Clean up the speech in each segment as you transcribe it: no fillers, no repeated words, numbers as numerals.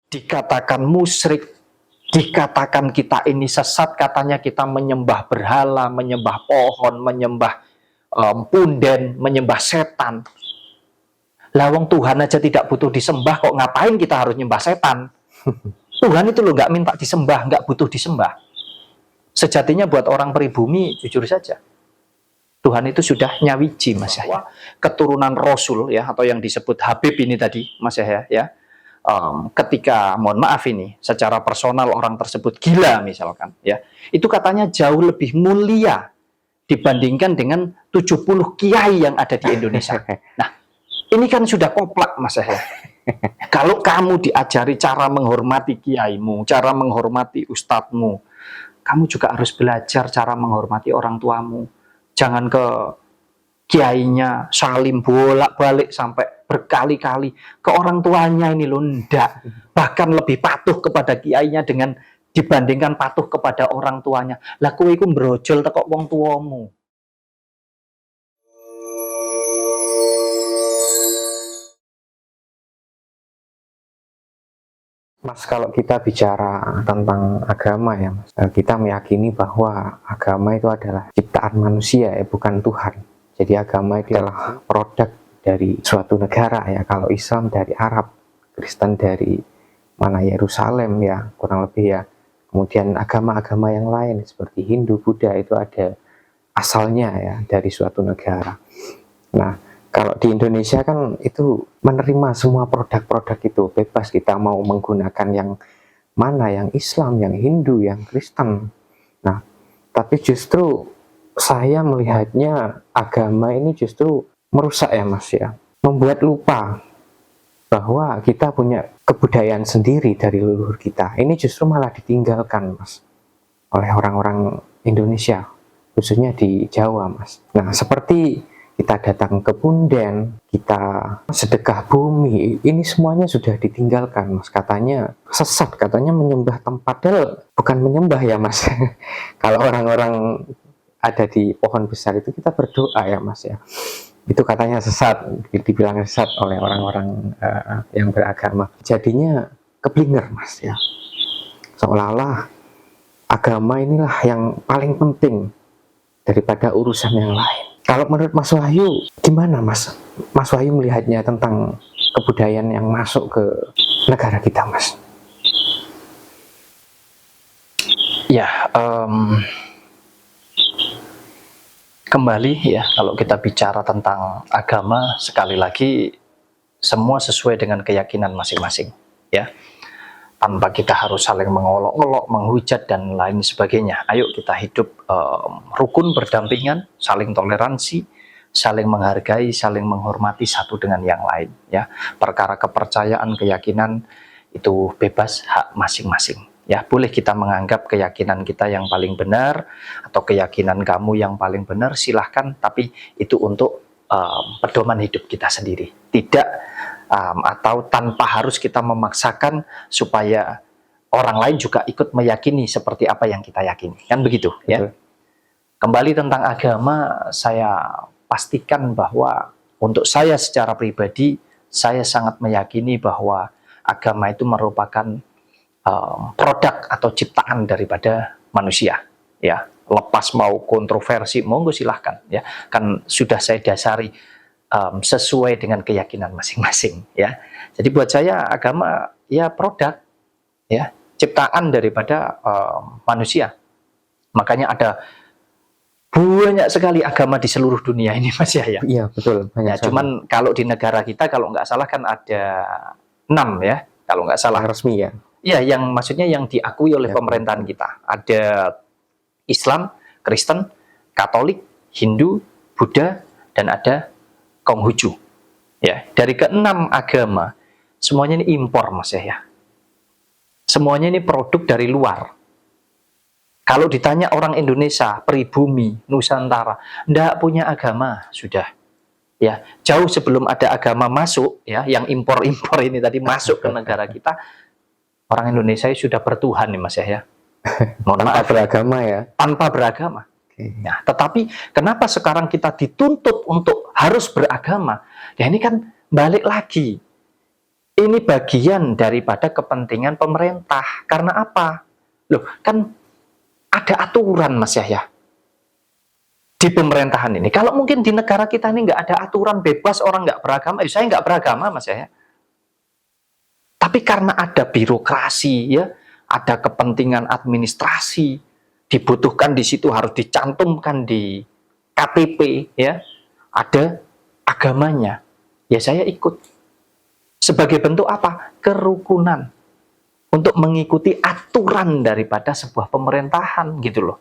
dikatakan musyrik, dikatakan kita ini sesat, katanya kita menyembah berhala, menyembah pohon, menyembah punden, menyembah setan. Lawang Tuhan aja tidak butuh disembah, kok ngapain kita harus nyembah setan? Tuhan itu loh nggak minta disembah, nggak butuh disembah. Sejatinya buat orang pribumi, jujur saja, Tuhan itu sudah nyawiji, Mas Yahya. Keturunan Rasul ya, atau yang disebut Habib ini tadi, Mas Yahya ya. Ketika, mohon maaf ini, secara personal orang tersebut gila misalkan ya, itu katanya jauh lebih mulia dibandingkan dengan 70 kiai yang ada di Indonesia. Nah, ini kan sudah koplak, Mas Yahya. Kalau kamu diajari cara menghormati kiaimu, cara menghormati ustadzmu, kamu juga harus belajar cara menghormati orang tuamu. Jangan ke kiainya salim bolak-balik sampai berkali-kali, ke orang tuanya ini loh ndak. Bahkan lebih patuh kepada kiainya dengan dibandingkan patuh kepada orang tuanya. Lah kowe iku brojol tekok wong tuamu. Mas, kalau kita bicara tentang agama ya Mas, kita meyakini bahwa agama itu adalah ciptaan manusia ya, bukan Tuhan. Jadi agama itu adalah produk dari suatu negara ya. Kalau Islam dari Arab, Kristen dari mana Yerusalem ya, kurang lebih ya. Kemudian agama-agama yang lain seperti Hindu, Buddha itu ada asalnya ya dari suatu negara. Nah, kalau di Indonesia kan itu menerima semua produk-produk itu, bebas kita mau menggunakan yang mana, yang Islam, yang Hindu, yang Kristen. Nah, tapi justru saya melihatnya agama ini justru merusak ya Mas ya, membuat lupa bahwa kita punya kebudayaan sendiri dari leluhur kita. Ini justru malah ditinggalkan Mas oleh orang-orang Indonesia, khususnya di Jawa Mas. Nah, seperti kita datang ke punden, kita sedekah bumi, ini semuanya sudah ditinggalkan Mas. Katanya sesat, katanya menyembah tempat, padahal bukan menyembah ya Mas. Kalau orang-orang ada di pohon besar itu kita berdoa ya Mas ya. Itu katanya sesat, dibilang sesat oleh orang-orang yang beragama. Jadinya keblinger Mas ya. Seolah-olah agama inilah yang paling penting daripada urusan yang lain. Kalau menurut Mas Wahyu, gimana Mas? Mas Wahyu melihatnya tentang kebudayaan yang masuk ke negara kita, Mas? Ya, kembali ya, kalau kita bicara tentang agama, sekali lagi semua sesuai dengan keyakinan masing-masing, ya. Tanpa kita harus saling mengolok-olok, menghujat dan lain sebagainya. Ayo kita hidup rukun berdampingan, saling toleransi, saling menghargai, saling menghormati satu dengan yang lain. Ya, perkara kepercayaan, keyakinan itu bebas, hak masing-masing. Ya, boleh kita menganggap keyakinan kita yang paling benar atau keyakinan kamu yang paling benar, silahkan. Tapi itu untuk pedoman hidup kita sendiri. Tidak atau tanpa harus kita memaksakan supaya orang lain juga ikut meyakini seperti apa yang kita yakini, kan begitu ya. Kembali tentang agama, saya pastikan bahwa untuk saya secara pribadi, saya sangat meyakini bahwa agama itu merupakan produk atau ciptaan daripada manusia ya. Lepas mau kontroversi, monggo silahkan ya, kan sudah saya dasari sesuai dengan keyakinan masing-masing ya. Jadi buat saya agama ya produk ya, ciptaan daripada manusia. Makanya ada banyak sekali agama di seluruh dunia ini Mas ya. Iya betul. Ya, cuman kalau di negara kita kalau nggak salah kan ada 6 ya, kalau nggak salah. Resmi ya. Iya, yang maksudnya yang diakui oleh pemerintahan kita. Ada Islam, Kristen, Katolik, Hindu, Buddha, dan ada Konghucu. Ya, dari ke-6 agama, semuanya ini impor Mas ya. Semuanya ini produk dari luar. Kalau ditanya orang Indonesia, pribumi, Nusantara, ndak punya agama, sudah. Ya, jauh sebelum ada agama masuk, ya, yang impor-impor ini tadi masuk ke negara kita, orang Indonesia sudah bertuhan nih Mas ya. Tanpa beragama ya. Tanpa beragama. Nah, tetapi kenapa sekarang kita dituntut untuk harus beragama? Ya ini kan balik lagi. Ini bagian daripada kepentingan pemerintah. Karena apa? Loh, kan ada aturan Mas Yahya di pemerintahan ini. Kalau mungkin di negara kita ini nggak ada aturan, bebas orang nggak beragama, saya nggak beragama Mas Yahya. Tapi karena ada birokrasi, ya, ada kepentingan administrasi, dibutuhkan di situ harus dicantumkan di KTP, ya, ada agamanya, ya saya ikut. Sebagai bentuk apa? Kerukunan. Untuk mengikuti aturan daripada sebuah pemerintahan, gitu loh.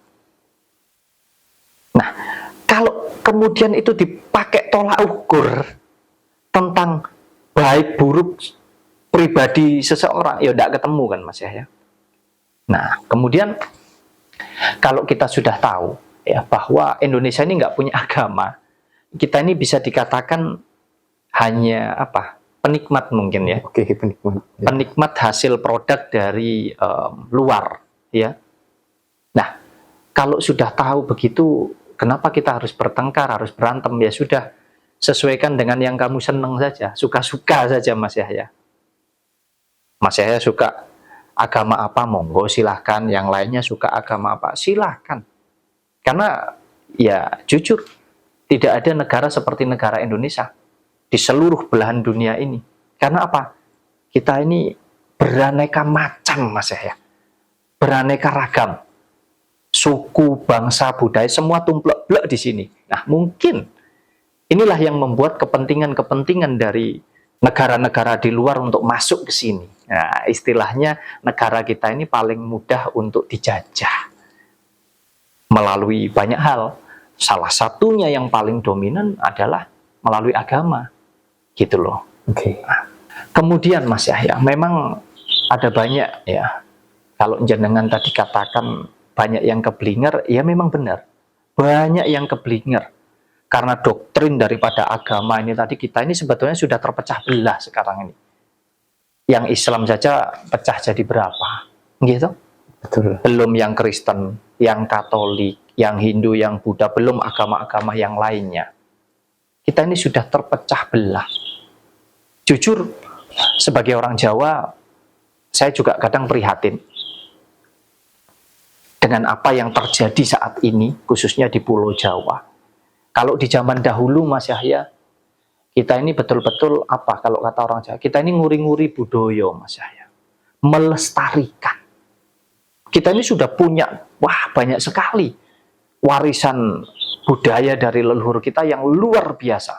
Nah, kalau kemudian itu dipakai tolak ukur tentang baik buruk pribadi seseorang, ya tidak ketemu kan Mas ya. Nah, kemudian kalau kita sudah tahu ya bahwa Indonesia ini nggak punya agama, kita ini bisa dikatakan hanya apa? Penikmat mungkin ya. Oke, penikmat. Ya. Penikmat hasil produk dari luar, ya. Nah, kalau sudah tahu begitu, kenapa kita harus bertengkar, harus berantem? Ya sudah, sesuaikan dengan yang kamu seneng saja, suka-suka saja Mas Yahya. Mas Yahya suka agama apa, monggo silahkan. Yang lainnya suka agama apa, silahkan. Karena ya jujur, tidak ada negara seperti negara Indonesia di seluruh belahan dunia ini. Karena apa? Kita ini beraneka macam Mas Yahya. Beraneka ragam. Suku, bangsa, budaya, semua tumplek-blek di sini. Nah, mungkin inilah yang membuat kepentingan-kepentingan dari negara-negara di luar untuk masuk ke sini. Nah, istilahnya negara kita ini paling mudah untuk dijajah melalui banyak hal. Salah satunya yang paling dominan adalah melalui agama, gitu loh. Oke. Nah, kemudian Mas Yahya, memang ada banyak ya. Kalau jenengan tadi katakan banyak yang keblinger, ya memang benar. Banyak yang keblinger. Karena doktrin daripada agama ini tadi, kita ini sebetulnya sudah terpecah belah sekarang ini. Yang Islam saja pecah jadi berapa? Gitu? Betul. Belum yang Kristen, yang Katolik, yang Hindu, yang Buddha, belum agama-agama yang lainnya. Kita ini sudah terpecah belah. Jujur, sebagai orang Jawa, saya juga kadang prihatin dengan apa yang terjadi saat ini, khususnya di Pulau Jawa. Kalau di zaman dahulu Mas Yahya, kita ini betul-betul apa kalau kata orang Jawa, kita ini nguri-nguri budaya Mas Yahya, melestarikan. Kita ini sudah punya, wah banyak sekali warisan budaya dari leluhur kita yang luar biasa.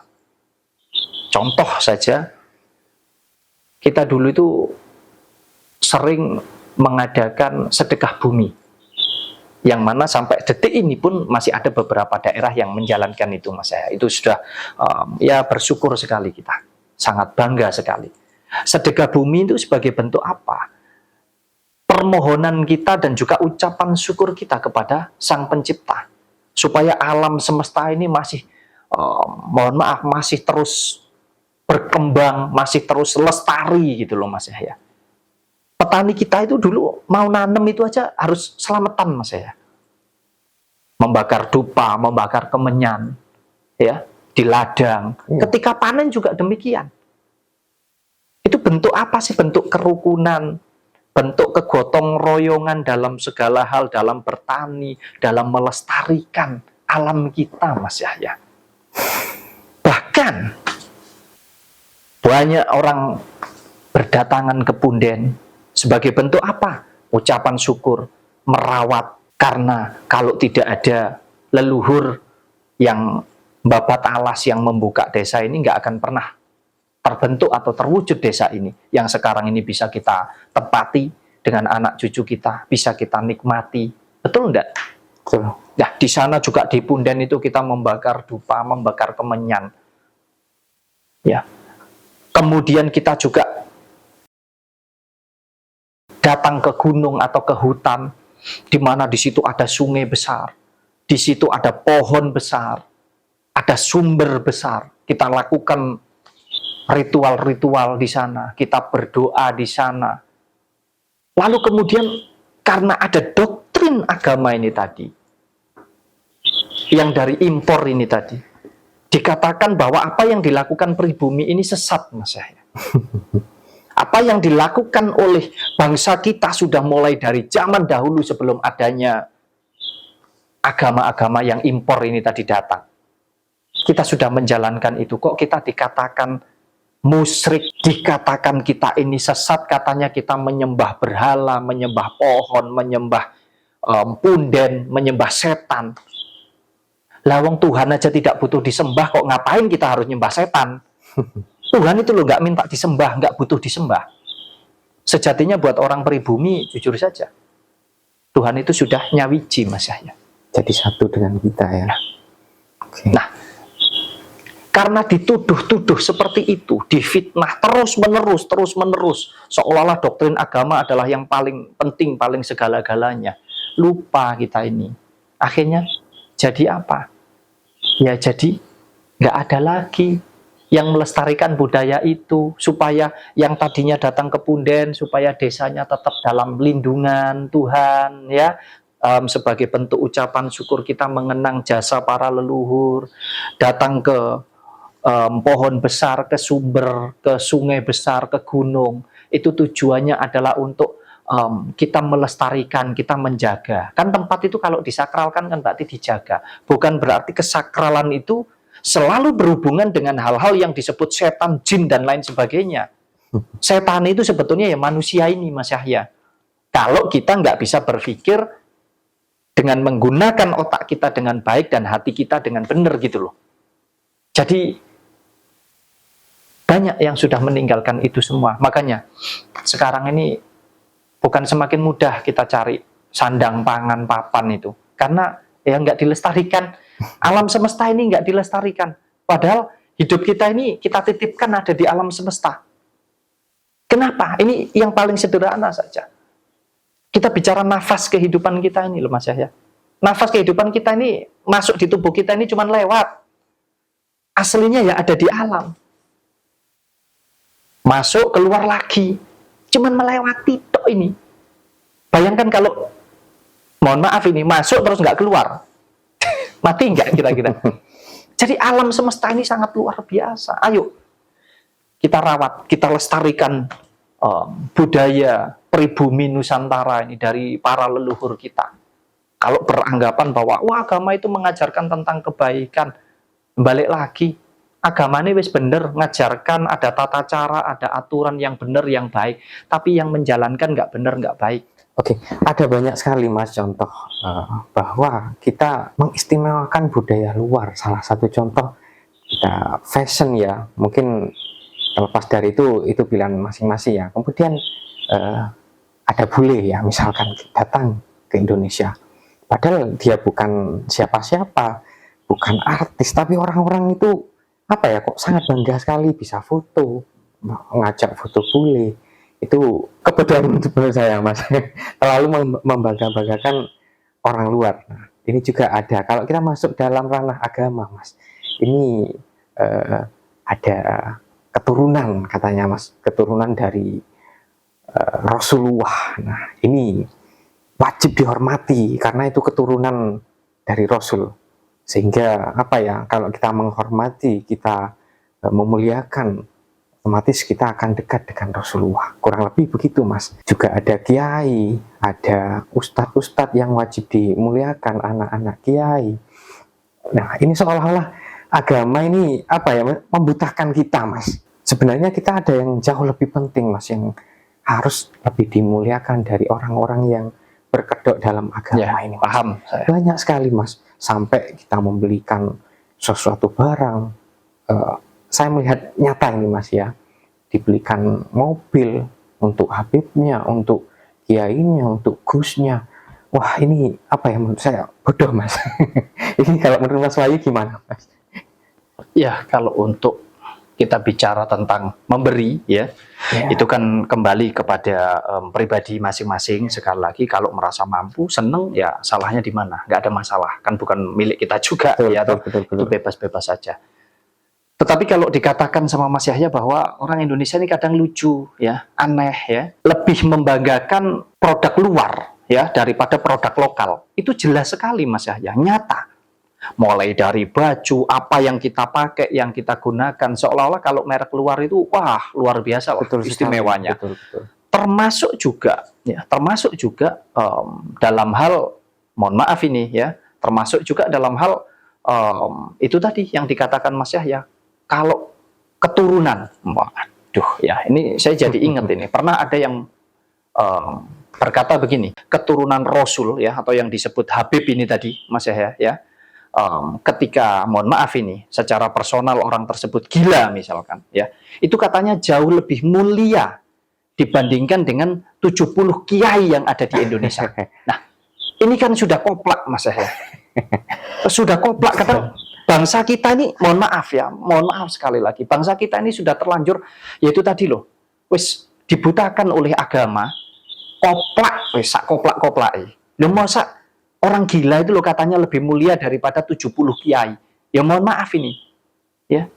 Contoh saja, kita dulu itu sering mengadakan sedekah bumi, yang mana sampai detik ini pun masih ada beberapa daerah yang menjalankan itu Mas Yahya. Itu sudah ya bersyukur sekali kita, sangat bangga sekali. Sedekah bumi itu sebagai bentuk apa? Permohonan kita dan juga ucapan syukur kita kepada Sang Pencipta, supaya alam semesta ini masih mohon maaf, masih terus berkembang, masih terus lestari gitu loh Mas Yahya. Petani kita itu dulu mau nanam itu aja harus selamatan Mas Yahya. Membakar dupa, membakar kemenyan, ya, di ladang. Ketika panen juga demikian. Itu bentuk apa sih? Bentuk kerukunan, bentuk kegotong royongan dalam segala hal, dalam bertani, dalam melestarikan alam kita Mas Yahya. Bahkan banyak orang berdatangan ke punden sebagai bentuk apa? Ucapan syukur, merawat. Karena kalau tidak ada leluhur yang babat alas yang membuka desa ini, nggak akan pernah terbentuk atau terwujud desa ini. Yang sekarang ini bisa kita tempati dengan anak cucu kita, bisa kita nikmati. Betul enggak? Betul. Nah, di sana juga di punden itu kita membakar dupa, membakar kemenyan. Ya. Kemudian kita juga datang ke gunung atau ke hutan, di mana di situ ada sungai besar, di situ ada pohon besar, ada sumber besar. Kita lakukan ritual-ritual di sana, kita berdoa di sana. Lalu kemudian karena ada doktrin agama ini tadi, yang dari impor ini tadi, dikatakan bahwa apa yang dilakukan pribumi ini sesat Mas Yahya. Apa yang dilakukan oleh bangsa kita sudah mulai dari zaman dahulu sebelum adanya agama-agama yang impor ini tadi datang. Kita sudah menjalankan itu, kok kita dikatakan musyrik, dikatakan kita ini sesat, katanya kita menyembah berhala, menyembah pohon, menyembah punden, menyembah setan. Lawang Tuhan aja tidak butuh disembah, kok ngapain kita harus nyembah setan? Tuhan itu loh nggak minta disembah, nggak butuh disembah. Sejatinya buat orang pribumi, jujur saja, Tuhan itu sudah nyawiji, Mas Yahya. Jadi satu dengan kita ya. Oke. Nah, karena dituduh-tuduh seperti itu, difitnah terus-menerus, seolah-olah doktrin agama adalah yang paling penting, paling segala-galanya. Lupa kita ini. Akhirnya jadi apa? Ya jadi nggak ada lagi yang melestarikan budaya itu, supaya yang tadinya datang ke punden, supaya desanya tetap dalam lindungan Tuhan, ya. Sebagai bentuk ucapan syukur kita mengenang jasa para leluhur, datang ke pohon besar, ke sumber, ke sungai besar, ke gunung. Itu tujuannya adalah untuk kita melestarikan, kita menjaga. Kan tempat itu kalau disakralkan kan berarti dijaga. Bukan berarti kesakralan itu selalu berhubungan dengan hal-hal yang disebut setan, jin, dan lain sebagainya. Setan itu sebetulnya ya manusia ini, Mas Yahya. Kalau kita nggak bisa berpikir dengan menggunakan otak kita dengan baik dan hati kita dengan benar gitu loh. Jadi banyak yang sudah meninggalkan itu semua. Makanya sekarang ini bukan semakin mudah kita cari sandang, pangan, papan itu. Karena ya nggak dilestarikan. Alam semesta ini nggak dilestarikan. Padahal hidup kita ini kita titipkan ada di alam semesta. Kenapa? Ini yang paling sederhana saja. Kita bicara nafas kehidupan kita ini loh Mas Yahya. Nafas kehidupan kita ini masuk di tubuh kita ini cuma lewat. Aslinya ya ada di alam. Masuk, keluar lagi. Cuman melewati tok ini. Bayangkan kalau, mohon maaf ini, masuk terus nggak keluar. Mati nggak kira-kira? Jadi alam semesta ini sangat luar biasa. Ayo, kita rawat, kita lestarikan budaya pribumi Nusantara ini dari para leluhur kita. Kalau beranggapan bahwa, wah agama itu mengajarkan tentang kebaikan, balik lagi. Agama ini wis bener, ngajarkan ada tata cara, ada aturan yang benar, yang baik. Tapi yang menjalankan nggak benar, nggak baik. Oke, ada banyak sekali Mas contoh bahwa kita mengistimewakan budaya luar. Salah satu contoh kita fashion ya, mungkin terlepas dari itu pilihan masing-masing ya. Kemudian ada bule ya, misalkan datang ke Indonesia. Padahal dia bukan siapa-siapa, bukan artis, tapi orang-orang itu apa ya kok sangat bangga sekali bisa foto, ngajak foto bule. Itu kebodohan menurut saya Mas. Terlalu membangga-banggakan orang luar. Nah, ini juga ada kalau kita masuk dalam ranah agama Mas. Ini ada keturunan katanya Mas, keturunan dari Rasulullah. Nah, ini wajib dihormati karena itu keturunan dari Rasul. Sehingga apa ya, kalau kita menghormati, kita memuliakan, otomatis kita akan dekat dengan Rasulullah. Kurang lebih begitu Mas. Juga ada kiai, ada ustadz-ustadz yang wajib dimuliakan, anak-anak kiai. Nah, ini seolah-olah agama ini apa ya, membutahkan kita Mas. Sebenarnya kita ada yang jauh lebih penting Mas, yang harus lebih dimuliakan dari orang-orang yang berkedok dalam agama Ya, ini. paham saya. Banyak sekali Mas, sampai kita membelikan sesuatu barang. Saya melihat nyata ini Mas ya, dibelikan mobil untuk Habibnya, untuk kiainya, untuk Gusnya. Wah ini apa ya, menurut saya bodoh Mas. Ini kalau menurut Mas Wahyu gimana Mas? Ya, kalau untuk kita bicara tentang memberi ya, itu kan kembali kepada pribadi masing-masing. Sekali lagi kalau merasa mampu, seneng ya, salahnya di mana? Nggak ada masalah, kan bukan milik kita juga. Betul, ya, betul. itu bebas-bebas saja. Tetapi kalau dikatakan sama Mas Yahya bahwa orang Indonesia ini kadang lucu ya, aneh ya, lebih membanggakan produk luar ya daripada produk lokal, itu jelas sekali Mas Yahya, nyata. Mulai dari baju, apa yang kita pakai, yang kita gunakan, seolah-olah kalau merek luar itu, wah luar biasa lah Betul sekali, istimewanya. betul. Termasuk juga, ya, termasuk juga dalam hal, mohon maaf ini ya, termasuk juga dalam hal itu tadi yang dikatakan Mas Yahya, kalau keturunan, waduh ya, ini saya jadi ingat ini, pernah ada yang berkata begini, keturunan Rasul ya, atau yang disebut Habib ini tadi, Mas Yahya ya, ketika, mohon maaf ini, secara personal orang tersebut gila misalkan, ya, itu katanya jauh lebih mulia dibandingkan dengan 70 kiai yang ada di Indonesia. Nah, ini kan sudah koplak Mas Yahya. Sudah koplak, kata bangsa kita ini, mohon maaf ya, mohon maaf sekali lagi, bangsa kita ini sudah terlanjur, yaitu tadi loh, wis dibutakan oleh agama, koplak, wis sak koplak-koplak. Loh masa orang gila itu loh katanya lebih mulia daripada 70 kiai. Ya mohon maaf ini. Ya.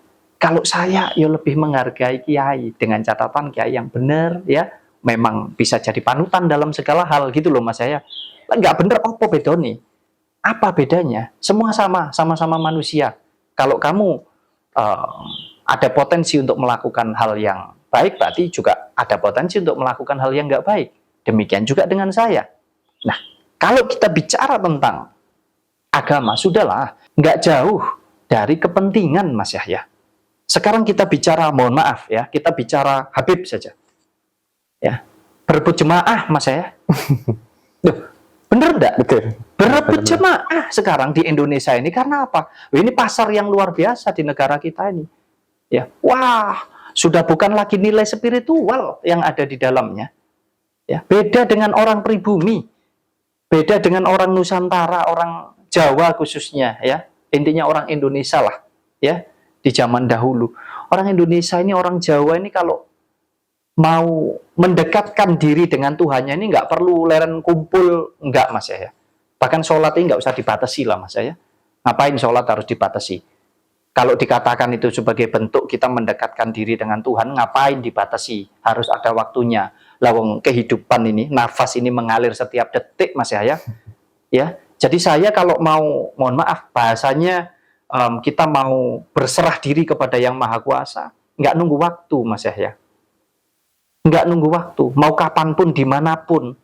Kalau saya ya lebih menghargai kiai dengan catatan kiai yang benar ya, memang bisa jadi panutan dalam segala hal gitu loh Mas saya. Enggak bener apa bedanya? Apa bedanya? Semua sama-sama manusia. Kalau kamu ada potensi untuk melakukan hal yang baik, berarti juga ada potensi untuk melakukan hal yang enggak baik. Demikian juga dengan saya. Nah, kalau kita bicara tentang agama, sudahlah, nggak jauh dari kepentingan Mas Yahya. Sekarang kita bicara, mohon maaf ya, kita bicara Habib saja. Ya, berebut jemaah Mas Yahya. Duh, bener enggak? Betul. Berebut jemaah sekarang di Indonesia ini karena apa? Ini pasar yang luar biasa di negara kita ini. Ya, wah, sudah bukan lagi nilai spiritual yang ada di dalamnya. Ya, beda dengan orang pribumi. Beda dengan orang Nusantara, orang Jawa khususnya ya. Intinya orang Indonesia lah ya di zaman dahulu. Orang Indonesia ini, orang Jawa ini kalau mau mendekatkan diri dengan Tuhannya ini nggak perlu leren kumpul, nggak Mas ya. Bahkan sholat ini nggak usah dibatasi lah Mas ya. Ngapain sholat harus dibatasi? Kalau dikatakan itu sebagai bentuk kita mendekatkan diri dengan Tuhan, ngapain dibatasi? Harus ada waktunya. Lawang kehidupan ini, nafas ini mengalir setiap detik, Mas Yahya. Ya, jadi saya kalau mau, mohon maaf, bahasanya kita mau berserah diri kepada Yang Maha Kuasa, nggak nunggu waktu, Mas Yahya. Nggak nunggu waktu, mau kapanpun, dimanapun.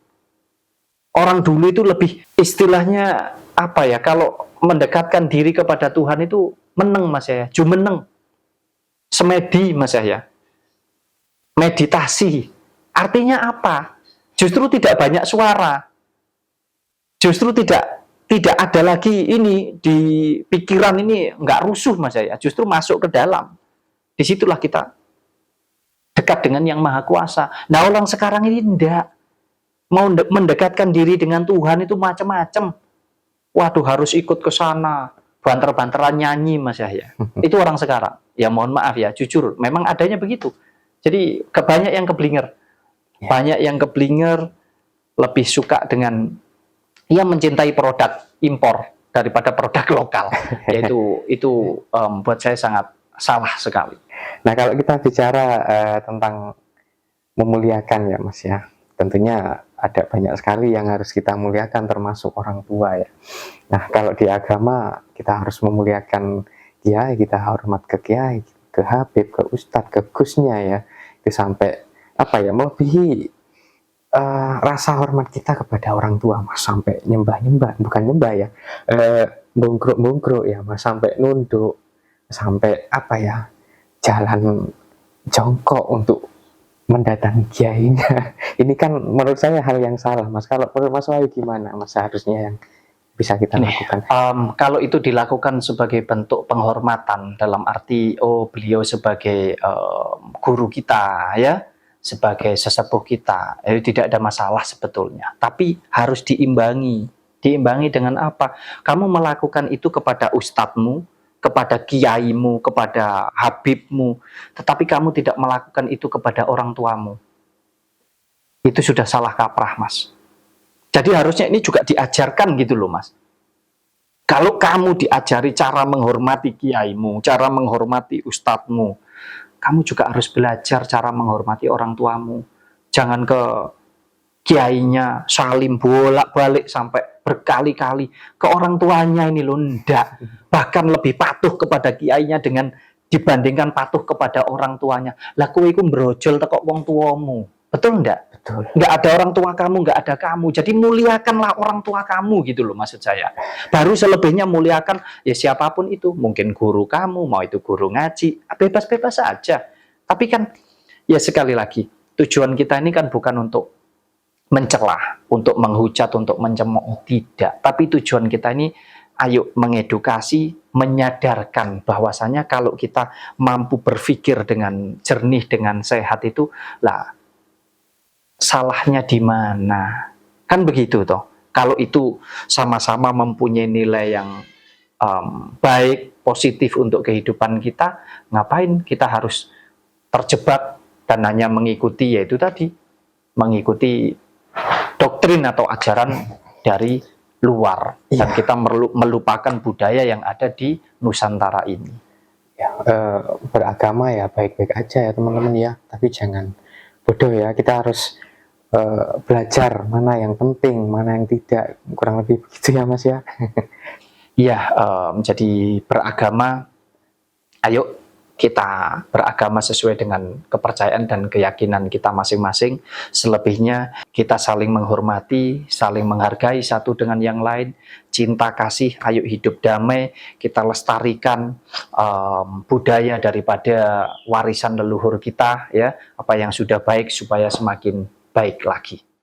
Orang dulu itu lebih, istilahnya apa ya? Kalau mendekatkan diri kepada Tuhan itu meneng Mas Yahya, jumeneng, semedi Mas Yahya, meditasi. Artinya apa? Justru tidak banyak suara, justru tidak ada lagi ini di pikiran ini nggak rusuh Mas Yahya, justru masuk ke dalam. Disitulah kita dekat dengan Yang Maha Kuasa. Nah orang sekarang ini tidak mau mendekatkan diri dengan Tuhan itu macam-macam. Waduh harus ikut ke sana, banter-banteran nyanyi Mas Yahya. Itu orang sekarang. Ya mohon maaf ya, jujur, memang adanya begitu. Jadi banyak yang keblinger. Banyak yang keblinger lebih suka dengan ia mencintai produk impor daripada produk lokal. Yaitu itu buat saya sangat salah sekali. Nah, kalau kita bicara tentang memuliakan ya Mas ya, tentunya ada banyak sekali yang harus kita muliakan termasuk orang tua ya. Nah, kalau di agama kita harus memuliakan kiai, kita hormat ke kiai, ke habib, ke ustadz, ke gusnya ya. Itu sampai apa ya, melebihi rasa hormat kita kepada orang tua Mas, sampai nyembah-nyembah, bukan nyembah ya, bongkrok-bongkrok ya Mas, sampai nunduk, sampai apa ya, jalan jongkok untuk mendatangi kiainya. Ini kan menurut saya hal yang salah Mas. Kalau menurut Mas Wahyu gimana Mas seharusnya yang bisa kita lakukan? Kalau itu dilakukan sebagai bentuk penghormatan dalam arti beliau sebagai guru kita ya, sebagai sesepuh kita, tidak ada masalah sebetulnya. Tapi harus diimbangi dengan apa? Kamu melakukan itu kepada ustadzmu, kepada kiaimu, kepada habibmu, tetapi kamu tidak melakukan itu kepada orang tuamu. Itu sudah salah kaprah Mas. Jadi harusnya ini juga diajarkan gitu loh Mas. Kalau kamu diajari cara menghormati kiaimu, cara menghormati ustadzmu, kamu juga harus belajar cara menghormati orang tuamu. Jangan ke kiainya salim bolak-balik sampai berkali-kali ke orang tuanya ini loh, ndak. Bahkan lebih patuh kepada kiainya dengan dibandingkan patuh kepada orang tuanya. Lah kowe iku brojol teko wong tuamu. Betul ndak? Betul. Nggak ada orang tua kamu, nggak ada kamu. Jadi muliakanlah orang tua kamu gitu loh maksud saya. Baru selebihnya muliakan ya siapapun itu. Mungkin guru kamu, mau itu guru ngaji, bebas-bebas saja. Tapi kan ya sekali lagi, tujuan kita ini kan bukan untuk mencelah, untuk menghujat, untuk mencemooh, tidak. Tapi tujuan kita ini ayo mengedukasi, menyadarkan bahwasanya kalau kita mampu berpikir dengan jernih, dengan sehat itu, lah salahnya di mana? Kan begitu toh. Kalau itu sama-sama mempunyai nilai yang baik, positif untuk kehidupan kita, ngapain kita harus terjebak dan hanya mengikuti, yaitu tadi, mengikuti doktrin atau ajaran dari luar, dan kita melupakan budaya yang ada di Nusantara ini. Ya, beragama ya baik-baik aja ya teman-teman ya, tapi jangan bodoh ya. Kita harus belajar mana yang penting, mana yang tidak, kurang lebih begitu ya Mas ya. Iya, jadi beragama, ayo kita beragama sesuai dengan kepercayaan dan keyakinan kita masing-masing. Selebihnya kita saling menghormati, saling menghargai satu dengan yang lain, cinta kasih, ayo hidup damai, kita lestarikan budaya daripada warisan leluhur kita, ya, apa yang sudah baik supaya semakin baik lagi.